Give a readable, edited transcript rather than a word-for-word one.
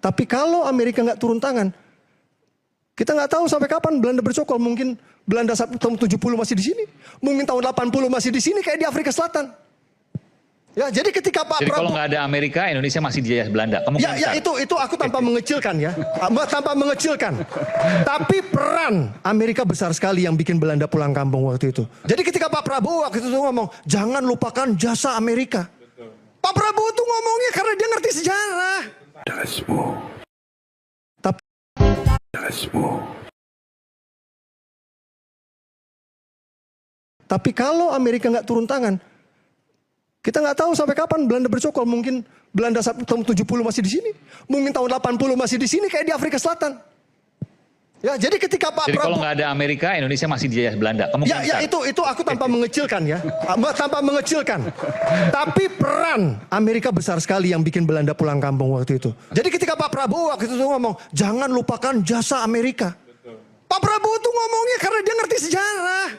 Tapi kalau Amerika nggak turun tangan, kita nggak tahu sampai kapan Belanda bercokol. Mungkin Belanda tahun 70 masih di sini, mungkin tahun 80 masih di sini kayak di Afrika Selatan. Ya, jadi ketika Pak Prabowo, kalau nggak ada Amerika, Indonesia masih dijajah Belanda. Ya, itu aku tanpa mengecilkan ya, tanpa mengecilkan. Tapi peran Amerika besar sekali yang bikin Belanda pulang kampung waktu itu. Jadi ketika Pak Prabowo waktu itu ngomong, jangan lupakan jasa Amerika. Betul. Pak Prabowo tuh ngomongnya karena dia ngerti sejarah. Tapi kalau Amerika nggak turun tangan, kita nggak tahu sampai kapan Belanda bercokol. Mungkin Belanda tahun 70 masih di sini, mungkin tahun 80 masih di sini kayak di Afrika Selatan. Ya, jadi ketika Pak Prabowo, kalau nggak ada Amerika, Indonesia masih dijajah Belanda. Ya, itu aku tanpa mengecilkan ya, tanpa mengecilkan. Tapi peran Amerika besar sekali yang bikin Belanda pulang kampung waktu itu. Jadi ketika Pak Prabowo waktu itu ngomong, jangan lupakan jasa Amerika. Betul. Pak Prabowo tuh ngomongnya karena dia ngerti sejarah.